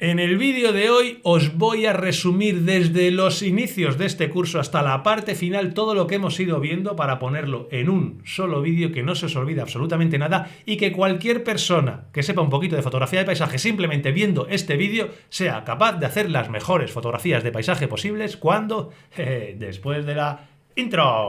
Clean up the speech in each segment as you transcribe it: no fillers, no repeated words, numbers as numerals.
En el vídeo de hoy os voy a resumir desde los inicios de este curso hasta la parte final todo lo que hemos ido viendo para ponerlo en un solo vídeo, que no se os olvide absolutamente nada y que cualquier persona que sepa un poquito de fotografía de paisaje simplemente viendo este vídeo sea capaz de hacer las mejores fotografías de paisaje posibles cuando... después de la intro.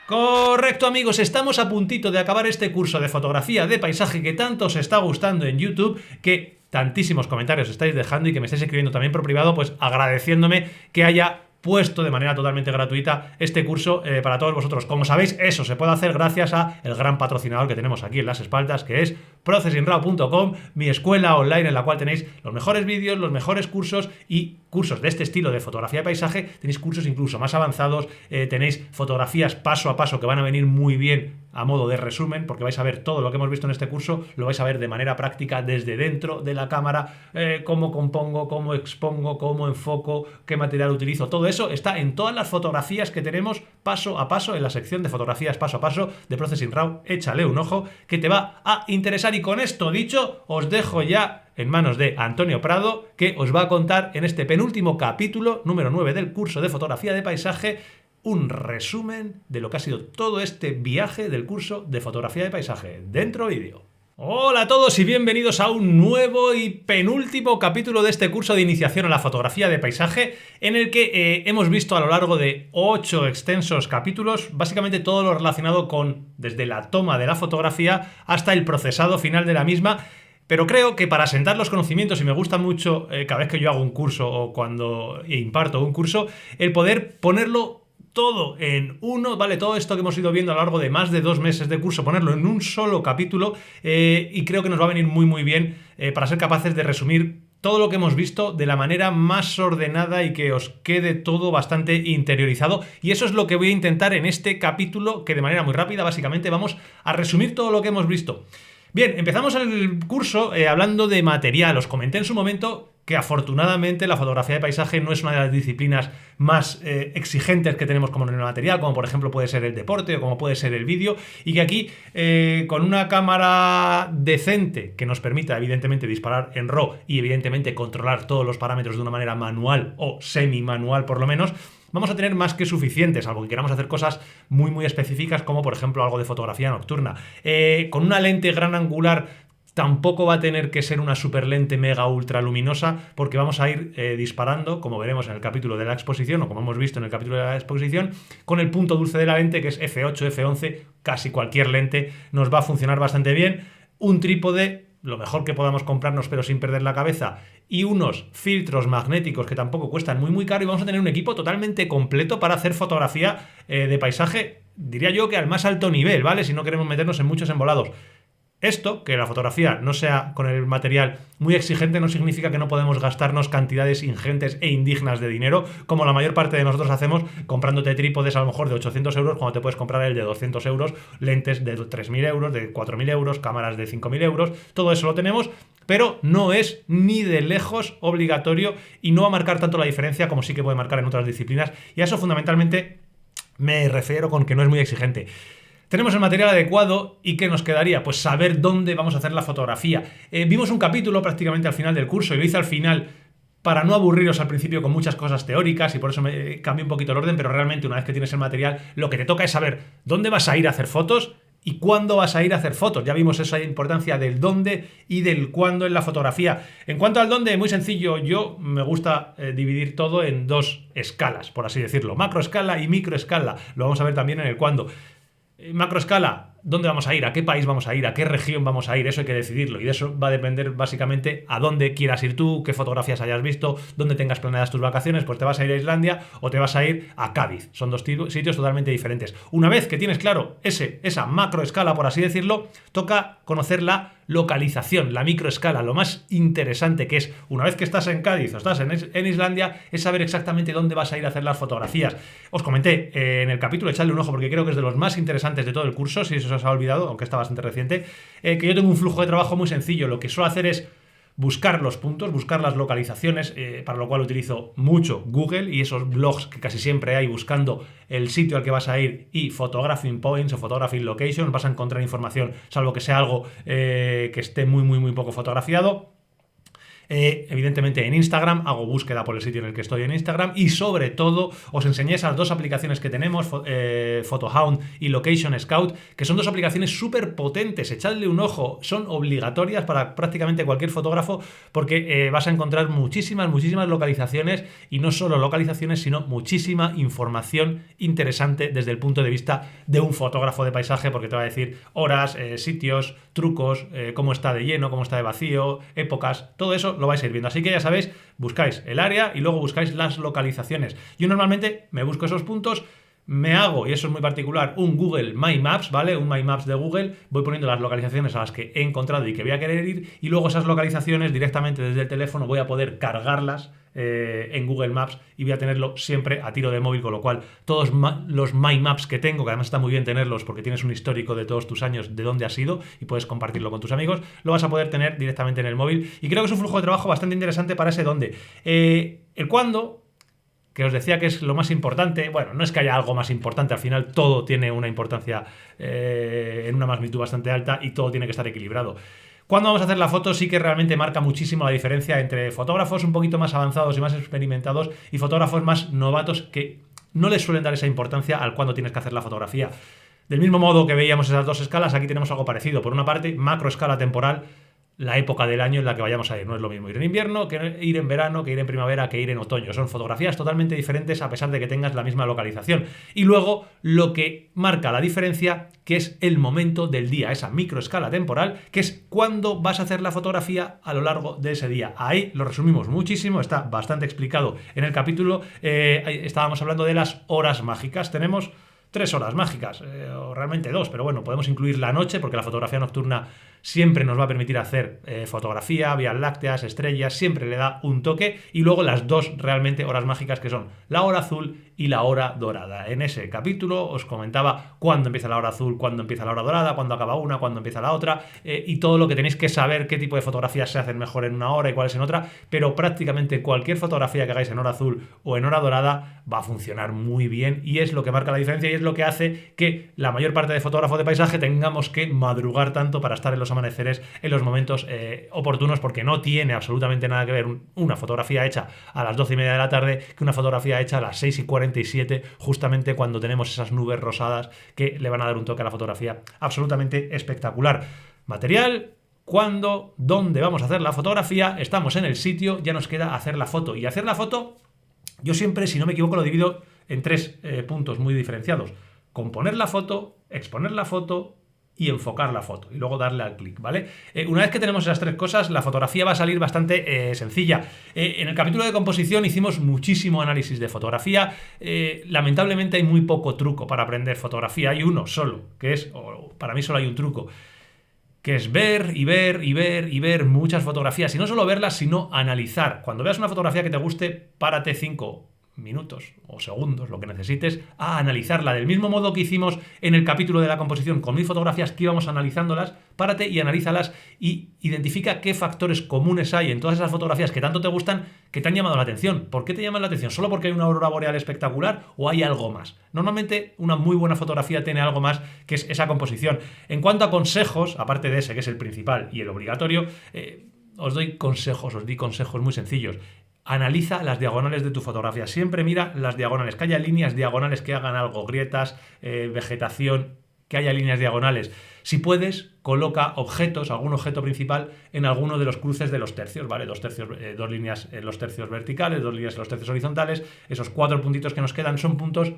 Correcto, amigos, estamos a puntito de acabar este curso de fotografía de paisaje que tanto os está gustando en YouTube, que tantísimos comentarios estáis dejando y que me estáis escribiendo también por privado, pues agradeciéndome que haya puesto de manera totalmente gratuita este curso para todos vosotros. Como sabéis, eso se puede hacer gracias a el gran patrocinador que tenemos aquí en las espaldas, que es processingraw.com, mi escuela online en la cual tenéis los mejores vídeos, los mejores cursos y cursos de este estilo de fotografía de paisaje. Tenéis cursos incluso más avanzados, tenéis fotografías paso a paso que van a venir muy bien a modo de resumen, porque vais a ver todo lo que hemos visto en este curso, lo vais a ver de manera práctica desde dentro de la cámara, cómo compongo, cómo expongo, cómo enfoco, qué material utilizo. Todo eso está en todas las fotografías que tenemos paso a paso en la sección de fotografías paso a paso de Processing Raw. Échale un ojo que te va a interesar. Y con esto dicho, os dejo ya en manos de Antonio Prado, que os va a contar en este penúltimo capítulo, número 9 del curso de fotografía de paisaje, un resumen de lo que ha sido todo este viaje del curso de fotografía de paisaje. Dentro vídeo. Hola a todos y bienvenidos a un nuevo y penúltimo capítulo de este curso de iniciación a la fotografía de paisaje, en el que hemos visto a lo largo de 8 extensos capítulos básicamente todo lo relacionado con desde la toma de la fotografía hasta el procesado final de la misma. Pero creo que para asentar los conocimientos, y me gusta mucho cada vez que yo hago un curso o cuando imparto un curso, el poder ponerlo todo en uno, ¿vale? Todo esto que hemos ido viendo a lo largo de más de 2 meses de curso, ponerlo en un solo capítulo, y creo que nos va a venir muy muy bien para ser capaces de resumir todo lo que hemos visto de la manera más ordenada y que os quede todo bastante interiorizado. Y eso es lo que voy a intentar en este capítulo, que de manera muy rápida básicamente vamos a resumir todo lo que hemos visto. Bien, empezamos el curso hablando de material. Os comenté en su momento que afortunadamente la fotografía de paisaje no es una de las disciplinas más exigentes que tenemos como en el material, como por ejemplo puede ser el deporte o como puede ser el vídeo, y que aquí con una cámara decente que nos permita evidentemente disparar en RAW y evidentemente controlar todos los parámetros de una manera manual o semi-manual por lo menos, vamos a tener más que suficientes, salvo que queramos hacer cosas muy muy específicas como por ejemplo algo de fotografía nocturna. Con una lente gran angular tampoco va a tener que ser una super lente mega ultra luminosa, porque vamos a ir disparando, como veremos en el capítulo de la exposición o como hemos visto en el capítulo de la exposición, con el punto dulce de la lente, que es f8, f11, casi cualquier lente nos va a funcionar bastante bien. Un trípode, lo mejor que podamos comprarnos pero sin perder la cabeza, y unos filtros magnéticos que tampoco cuestan muy muy caro, y vamos a tener un equipo totalmente completo para hacer fotografía de paisaje, diría yo que al más alto nivel, ¿vale? Si no queremos meternos en muchos embolados. Esto, que la fotografía no sea con el material muy exigente, no significa que no podemos gastarnos cantidades ingentes e indignas de dinero, como la mayor parte de nosotros hacemos comprándote trípodes a lo mejor de 800 euros cuando te puedes comprar el de 200 euros, lentes de 3.000 euros, de 4.000 euros, cámaras de 5.000 euros, todo eso lo tenemos, pero no es ni de lejos obligatorio y no va a marcar tanto la diferencia como sí que puede marcar en otras disciplinas, y a eso fundamentalmente me refiero con que no es muy exigente. Tenemos el material adecuado y ¿qué nos quedaría? Pues saber dónde vamos a hacer la fotografía. Vimos un capítulo prácticamente al final del curso y lo hice al final para no aburriros al principio con muchas cosas teóricas, y por eso me cambié un poquito el orden, pero realmente una vez que tienes el material lo que te toca es saber dónde vas a ir a hacer fotos y cuándo vas a ir a hacer fotos. Ya vimos esa importancia del dónde y del cuándo en la fotografía. En cuanto al dónde, muy sencillo, yo me gusta dividir todo en 2 escalas, por así decirlo, macroescala y microescala. Lo vamos a ver también en el cuándo. Macroescala, ¿dónde vamos a ir? ¿A qué país vamos a ir? ¿A qué región vamos a ir? Eso hay que decidirlo, y de eso va a depender básicamente a dónde quieras ir tú, qué fotografías hayas visto, dónde tengas planeadas tus vacaciones. Pues te vas a ir a Islandia o te vas a ir a Cádiz. Son 2 sitios totalmente diferentes. Una vez que tienes claro esa macroescala, por así decirlo, toca conocer la localización, la microescala. Lo más interesante, que es una vez que estás en Cádiz o estás en Islandia, es saber exactamente dónde vas a ir a hacer las fotografías. Os comenté en el capítulo, echadle un ojo porque creo que es de los más interesantes de todo el curso, si eso os ha olvidado, aunque está bastante reciente, que yo tengo un flujo de trabajo muy sencillo. Lo que suelo hacer es buscar los puntos, buscar las localizaciones, para lo cual utilizo mucho Google y esos blogs que casi siempre hay buscando el sitio al que vas a ir y photographing points o photographing location, vas a encontrar información, salvo que sea algo que esté muy poco fotografiado. Evidentemente en Instagram hago búsqueda por el sitio en el que estoy en Instagram y sobre todo os enseñé esas dos aplicaciones que tenemos, Photohound y Location Scout, que son dos aplicaciones súper potentes. Echadle un ojo, son obligatorias para prácticamente cualquier fotógrafo porque vas a encontrar muchísimas localizaciones y no solo localizaciones sino muchísima información interesante desde el punto de vista de un fotógrafo de paisaje, porque te va a decir horas, sitios, trucos, cómo está de lleno, cómo está de vacío, épocas, todo eso lo vais a ir viendo. Así que ya sabéis, buscáis el área y luego buscáis las localizaciones. Yo normalmente me busco esos puntos, me hago, y eso es muy particular, un Google My Maps, ¿vale? Un My Maps de Google, voy poniendo las localizaciones a las que he encontrado y que voy a querer ir, y luego esas localizaciones directamente desde el teléfono voy a poder cargarlas en Google Maps y voy a tenerlo siempre a tiro de móvil, con lo cual todos los My Maps que tengo, que además está muy bien tenerlos porque tienes un histórico de todos tus años, de dónde has ido y puedes compartirlo con tus amigos, lo vas a poder tener directamente en el móvil y creo que es un flujo de trabajo bastante interesante para ese dónde. El cuándo, que os decía que es lo más importante, bueno, no es que haya algo más importante, al final todo tiene una importancia en una magnitud bastante alta y todo tiene que estar equilibrado. Cuando vamos a hacer la foto sí que realmente marca muchísimo la diferencia entre fotógrafos un poquito más avanzados y más experimentados y fotógrafos más novatos que no les suelen dar esa importancia al cuándo tienes que hacer la fotografía. Del mismo modo que veíamos esas dos escalas, aquí tenemos algo parecido. Por una parte, macro escala temporal, la época del año en la que vayamos a ir. No es lo mismo ir en invierno que ir en verano, que ir en primavera, que ir en otoño. Son fotografías totalmente diferentes a pesar de que tengas la misma localización. Y luego lo que marca la diferencia, que es el momento del día, esa microescala temporal, que es cuándo vas a hacer la fotografía a lo largo de ese día. Ahí lo resumimos muchísimo, está bastante explicado en el capítulo. Estábamos hablando de las horas mágicas. Tenemos 3 horas mágicas, o realmente 2, pero bueno, podemos incluir la noche porque la fotografía nocturna siempre nos va a permitir hacer fotografía, vías lácteas, estrellas, siempre le da un toque, y luego las 2 realmente horas mágicas que son la hora azul y la hora dorada. En ese capítulo os comentaba cuándo empieza la hora azul, cuándo empieza la hora dorada, cuándo acaba una, cuándo empieza la otra, y todo lo que tenéis que saber, qué tipo de fotografías se hacen mejor en una hora y cuáles en otra, pero prácticamente cualquier fotografía que hagáis en hora azul o en hora dorada va a funcionar muy bien y es lo que marca la diferencia y es lo que hace que la mayor parte de fotógrafos de paisaje tengamos que madrugar tanto para estar en los amaneceres en los momentos oportunos, porque no tiene absolutamente nada que ver una fotografía hecha a las 12:30 de la tarde que una fotografía hecha a las 6:47, justamente cuando tenemos esas nubes rosadas que le van a dar un toque a la fotografía absolutamente espectacular. Material, cuándo, dónde vamos a hacer la fotografía, estamos en el sitio, ya nos queda hacer la foto. Y hacer la foto, yo siempre, si no me equivoco, lo divido en 3 puntos muy diferenciados: componer la foto, exponer la foto y enfocar la foto, y luego darle al clic, ¿vale? Una vez que tenemos esas 3 cosas, la fotografía va a salir bastante sencilla. En el capítulo de composición hicimos muchísimo análisis de fotografía. Lamentablemente hay muy poco truco para aprender fotografía. Hay uno solo, que es, o para mí solo hay un truco, que es ver y ver y ver y ver muchas fotografías. Y no solo verlas, sino analizar. Cuando veas una fotografía que te guste, párate 5 minutos o segundos, lo que necesites, a analizarla. Del mismo modo que hicimos en el capítulo de la composición con 1000 fotografías que íbamos analizándolas, párate y analízalas y identifica qué factores comunes hay en todas esas fotografías que tanto te gustan, que te han llamado la atención. ¿Por qué te llaman la atención? ¿Solo porque hay una aurora boreal espectacular o hay algo más? Normalmente una muy buena fotografía tiene algo más, que es esa composición. En cuanto a consejos, aparte de ese que es el principal y el obligatorio, os di consejos muy sencillos. Analiza las diagonales de tu fotografía. Siempre mira las diagonales, que haya líneas diagonales que hagan algo, grietas, vegetación, que haya líneas diagonales. Si puedes, coloca objetos, algún objeto principal en alguno de los cruces de los tercios, ¿vale? 2 líneas en los tercios verticales, 2 líneas en los tercios horizontales. Esos 4 puntitos que nos quedan son puntos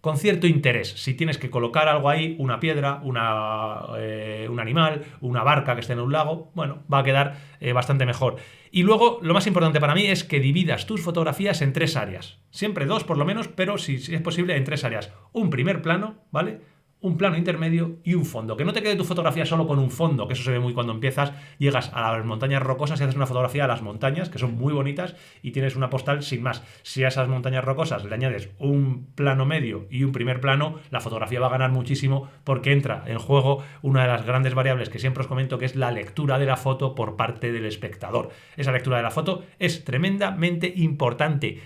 con cierto interés. Si tienes que colocar algo ahí, una piedra, un animal, una barca que esté en un lago, bueno, va a quedar bastante mejor. Y luego, lo más importante para mí es que dividas tus fotografías en 3 áreas. Siempre 2 por lo menos, pero si es posible en 3 áreas. Un primer plano, ¿vale? un plano intermedio y un fondo. Que no te quede tu fotografía solo con un fondo, que eso se ve muy cuando empiezas, llegas a las montañas rocosas y haces una fotografía a las montañas, que son muy bonitas, y tienes una postal sin más. Si a esas montañas rocosas le añades un plano medio y un primer plano, la fotografía va a ganar muchísimo porque entra en juego una de las grandes variables que siempre os comento, que es la lectura de la foto por parte del espectador. Esa lectura de la foto es tremendamente importante.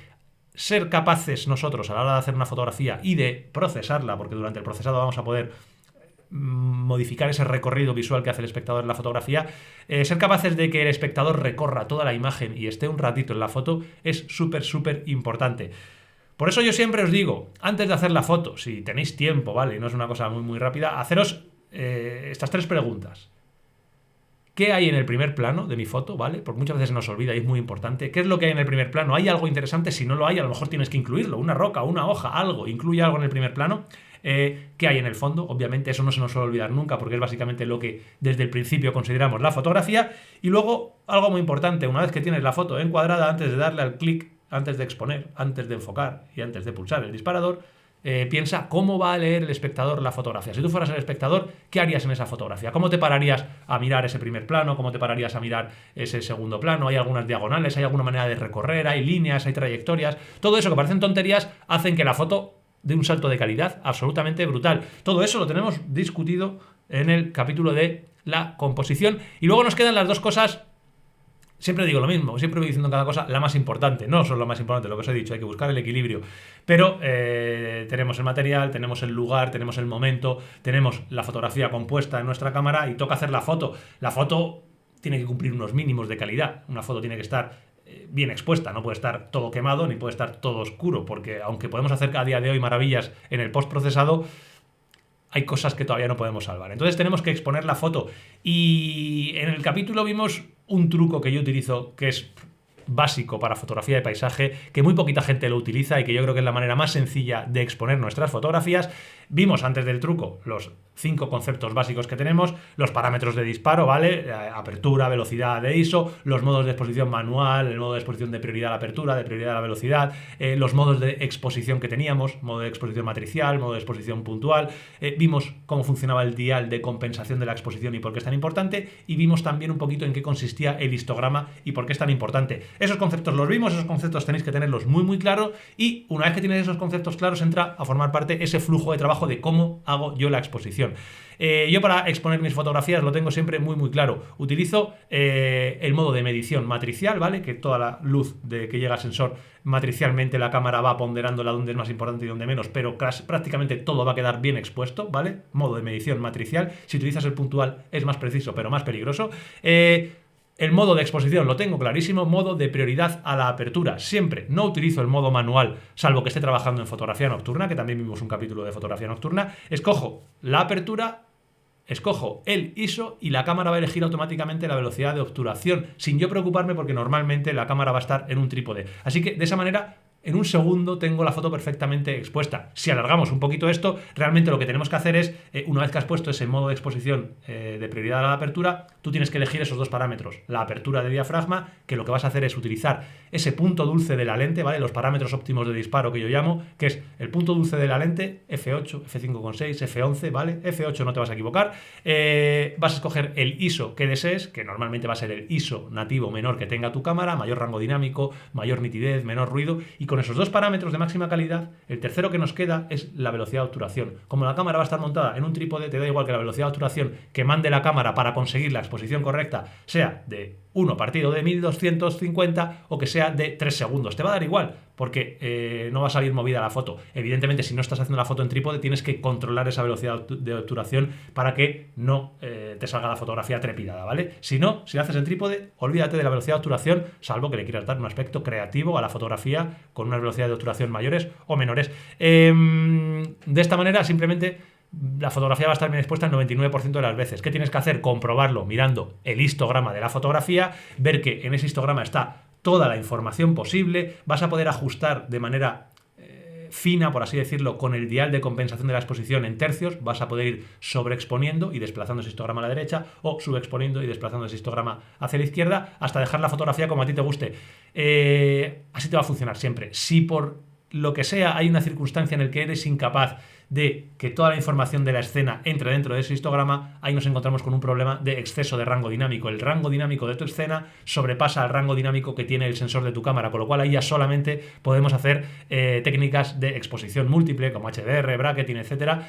Ser capaces nosotros a la hora de hacer una fotografía y de procesarla, porque durante el procesado vamos a poder modificar ese recorrido visual que hace el espectador en la fotografía, ser capaces de que el espectador recorra toda la imagen y esté un ratito en la foto es súper importante. Por eso yo siempre os digo, antes de hacer la foto, si tenéis tiempo, ¿vale? Y no es una cosa muy rápida, haceros estas 3 preguntas. ¿Qué hay en el primer plano de mi foto? ¿Vale? Porque muchas veces se nos olvida y es muy importante. ¿Qué es lo que hay en el primer plano? ¿Hay algo interesante? Si no lo hay, a lo mejor tienes que incluirlo. Una roca, una hoja, algo. Incluye algo en el primer plano. ¿Qué hay en el fondo? Obviamente eso no se nos suele olvidar nunca porque es básicamente lo que desde el principio consideramos la fotografía. Y luego, algo muy importante, una vez que tienes la foto encuadrada, antes de darle al clic, antes de exponer, antes de enfocar y antes de pulsar el disparador, piensa cómo va a leer el espectador la fotografía. Si tú fueras el espectador, ¿qué harías en esa fotografía? ¿Cómo te pararías a mirar ese primer plano? ¿Cómo te pararías a mirar ese segundo plano? ¿Hay algunas diagonales? ¿Hay alguna manera de recorrer? ¿Hay líneas? ¿Hay trayectorias? Todo eso que parecen tonterías hacen que la foto dé un salto de calidad absolutamente brutal. Todo eso lo tenemos discutido en el capítulo de la composición. Y luego nos quedan las 2 cosas. Siempre digo lo mismo, siempre voy diciendo cada cosa la más importante, no solo lo más importante, lo que os he dicho, hay que buscar el equilibrio. Pero tenemos el material, tenemos el lugar, tenemos el momento, tenemos la fotografía compuesta en nuestra cámara y toca hacer la foto. La foto tiene que cumplir unos mínimos de calidad, una foto tiene que estar bien expuesta, no puede estar todo quemado ni puede estar todo oscuro, porque aunque podemos hacer a día de hoy maravillas en el postprocesado, hay cosas que todavía no podemos salvar. Entonces tenemos que exponer la foto. Y en el capítulo vimos un truco que yo utilizo que es básico para fotografía de paisaje, que muy poquita gente lo utiliza y que yo creo que es la manera más sencilla de exponer nuestras fotografías. Vimos antes del truco los 5 conceptos básicos que tenemos, los parámetros de disparo, ¿vale? Apertura, velocidad de ISO, los modos de exposición manual, el modo de exposición de prioridad a la apertura, de prioridad a la velocidad, los modos de exposición que teníamos, modo de exposición matricial, modo de exposición puntual, vimos cómo funcionaba el dial de compensación de la exposición y por qué es tan importante, y vimos también un poquito en qué consistía el histograma y por qué es tan importante. Esos conceptos los vimos, esos conceptos tenéis que tenerlos muy claros, y una vez que tienes esos conceptos claros entra a formar parte ese flujo de trabajo de cómo hago yo la exposición. Yo para exponer mis fotografías lo tengo siempre muy claro. Utilizo el modo de medición matricial, ¿vale? Que toda la luz que llega al sensor matricialmente la cámara va ponderándola donde es más importante y donde menos, pero prácticamente todo va a quedar bien expuesto, ¿vale? Modo de medición matricial. Si utilizas el puntual es más preciso, pero más peligroso. El modo de exposición lo tengo clarísimo, modo de prioridad a la apertura. Siempre no utilizo el modo manual, salvo que esté trabajando en fotografía nocturna, que también vimos un capítulo de fotografía nocturna. Escojo la apertura, escojo el ISO y la cámara va a elegir automáticamente la velocidad de obturación, sin yo preocuparme porque normalmente la cámara va a estar en un trípode. Así que de esa manera, en un segundo tengo la foto perfectamente expuesta. Si alargamos un poquito esto, realmente lo que tenemos que hacer es, una vez que has puesto ese modo de exposición de prioridad a la apertura, tú tienes que elegir esos 2 parámetros. La apertura de diafragma, que lo que vas a hacer es utilizar ese punto dulce de la lente, ¿vale? Los parámetros óptimos de disparo que yo llamo, que es el punto dulce de la lente, f8, f5.6, f11, ¿vale? f8 no te vas a equivocar. Vas a escoger el ISO que desees, que normalmente va a ser el ISO nativo menor que tenga tu cámara, mayor rango dinámico, mayor nitidez, menor ruido, y con esos 2 parámetros de máxima calidad, el tercero que nos queda es la velocidad de obturación. Como la cámara va a estar montada en un trípode, te da igual que la velocidad de obturación que mande la cámara para conseguir la exposición correcta sea de 1 partido de 1250 o que sea de 3 segundos. Te va a dar igual, porque no va a salir movida la foto. Evidentemente, si no estás haciendo la foto en trípode, tienes que controlar esa velocidad de obturación para que no te salga la fotografía trepidada, ¿vale? Si no, si la haces en trípode, olvídate de la velocidad de obturación, salvo que le quieras dar un aspecto creativo a la fotografía con unas velocidades de obturación mayores o menores. De esta manera, simplemente la fotografía va a estar bien expuesta el 99% de las veces. ¿Qué tienes que hacer? Comprobarlo mirando el histograma de la fotografía, ver que en ese histograma está toda la información posible, vas a poder ajustar de manera fina, por así decirlo, con el dial de compensación de la exposición en tercios, vas a poder ir sobreexponiendo y desplazando ese histograma a la derecha o subexponiendo y desplazando ese histograma hacia la izquierda hasta dejar la fotografía como a ti te guste. Así te va a funcionar siempre. Si por lo que sea hay una circunstancia en la que eres incapaz de que toda la información de la escena entre dentro de ese histograma, ahí nos encontramos con un problema de exceso de rango dinámico. El rango dinámico de tu escena sobrepasa el rango dinámico que tiene el sensor de tu cámara, con lo cual ahí ya solamente podemos hacer técnicas de exposición múltiple, como HDR, bracketing, etcétera.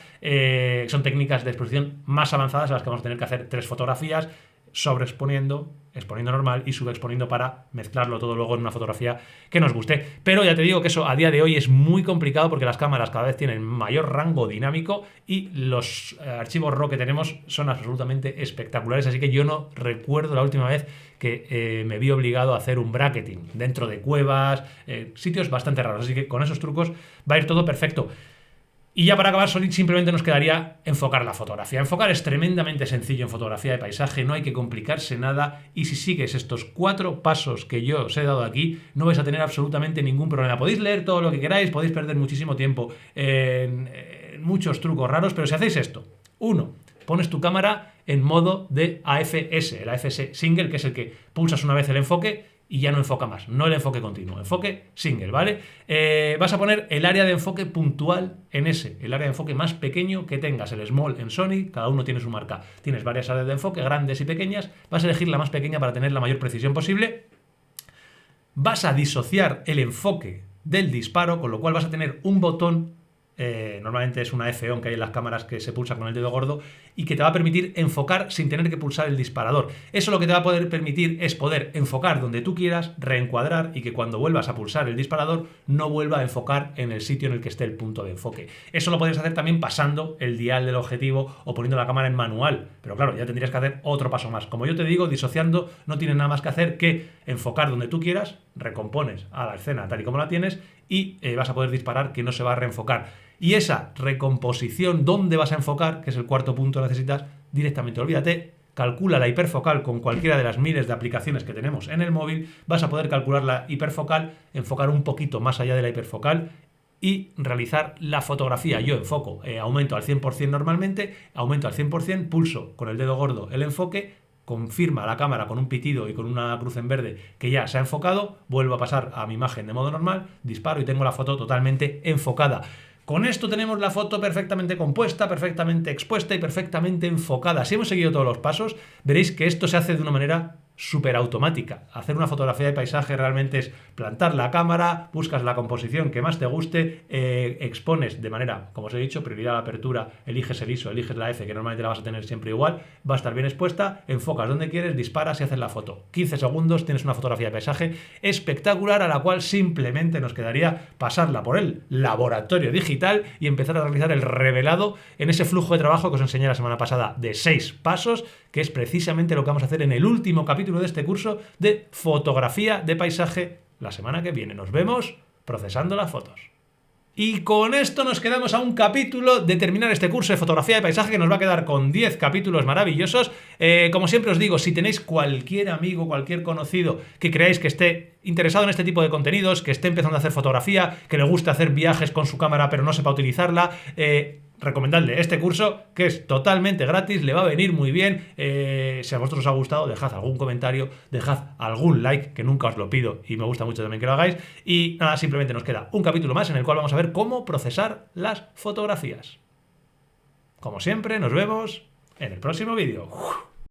Son técnicas de exposición más avanzadas a las que vamos a tener que hacer 3 fotografías, sobreexponiendo, exponiendo normal y subexponiendo para mezclarlo todo luego en una fotografía que nos guste. Pero ya te digo que eso a día de hoy es muy complicado porque las cámaras cada vez tienen mayor rango dinámico y los archivos RAW que tenemos son absolutamente espectaculares, así que yo no recuerdo la última vez que me vi obligado a hacer un bracketing dentro de cuevas, sitios bastante raros, así que con esos trucos va a ir todo perfecto. Y ya para acabar, simplemente nos quedaría enfocar la fotografía. Enfocar es tremendamente sencillo en fotografía de paisaje, no hay que complicarse nada y si sigues estos 4 pasos que yo os he dado aquí, no vais a tener absolutamente ningún problema. Podéis leer todo lo que queráis, podéis perder muchísimo tiempo en muchos trucos raros, pero si hacéis esto, 1, pones tu cámara en modo de AFS, el AFS single, que es el que pulsas una vez el enfoque y ya no enfoca más, no el enfoque continuo, enfoque single, ¿vale? Vas a poner el área de enfoque puntual en ese, el área de enfoque más pequeño que tengas, el small en Sony, cada uno tiene su marca. Tienes varias áreas de enfoque, grandes y pequeñas, vas a elegir la más pequeña para tener la mayor precisión posible. Vas a disociar el enfoque del disparo, con lo cual vas a tener un botón, normalmente es una F-on que hay en las cámaras que se pulsa con el dedo gordo y que te va a permitir enfocar sin tener que pulsar el disparador. Eso lo que te va a poder permitir es poder enfocar donde tú quieras, reencuadrar y que cuando vuelvas a pulsar el disparador no vuelva a enfocar en el sitio en el que esté el punto de enfoque. Eso lo puedes hacer también pasando el dial del objetivo o poniendo la cámara en manual, pero claro, ya tendrías que hacer otro paso más. Como yo te digo, disociando no tienes nada más que hacer que enfocar donde tú quieras, recompones a la escena tal y como la tienes y vas a poder disparar que no se va a reenfocar. Y esa recomposición, ¿dónde vas a enfocar? Que es el cuarto punto que necesitas, directamente olvídate, calcula la hiperfocal con cualquiera de las miles de aplicaciones que tenemos en el móvil, vas a poder calcular la hiperfocal, enfocar un poquito más allá de la hiperfocal y realizar la fotografía. Yo enfoco, aumento al 100% normalmente, aumento al 100%, pulso con el dedo gordo el enfoque, confirma la cámara con un pitido y con una cruz en verde que ya se ha enfocado, vuelvo a pasar a mi imagen de modo normal, disparo y tengo la foto totalmente enfocada. Con esto tenemos la foto perfectamente compuesta, perfectamente expuesta y perfectamente enfocada. Si hemos seguido todos los pasos, veréis que esto se hace de una manera súper automática. Hacer una fotografía de paisaje realmente es plantar la cámara, buscas la composición que más te guste, expones de manera, como os he dicho, prioridad a la apertura, eliges el ISO, eliges la F, que normalmente la vas a tener siempre igual, va a estar bien expuesta, enfocas donde quieres, disparas y haces la foto. 15 segundos, tienes una fotografía de paisaje espectacular a la cual simplemente nos quedaría pasarla por el laboratorio digital y empezar a realizar el revelado en ese flujo de trabajo que os enseñé la semana pasada de 6 pasos, que es precisamente lo que vamos a hacer en el último capítulo de este curso de fotografía de paisaje la semana que viene. Nos vemos procesando las fotos. Y con esto nos quedamos a un capítulo de terminar este curso de fotografía de paisaje que nos va a quedar con 10 capítulos maravillosos. Como siempre os digo, si tenéis cualquier amigo, cualquier conocido que creáis que esté interesado en este tipo de contenidos, que esté empezando a hacer fotografía, que le guste hacer viajes con su cámara pero no sepa utilizarla, recomendadle este curso que es totalmente gratis, le va a venir muy bien. Si a vosotros os ha gustado, dejad algún comentario, dejad algún like, que nunca os lo pido y me gusta mucho también que lo hagáis. Y nada, simplemente nos queda un capítulo más en el cual vamos a ver cómo procesar las fotografías. Como siempre, nos vemos en el próximo vídeo.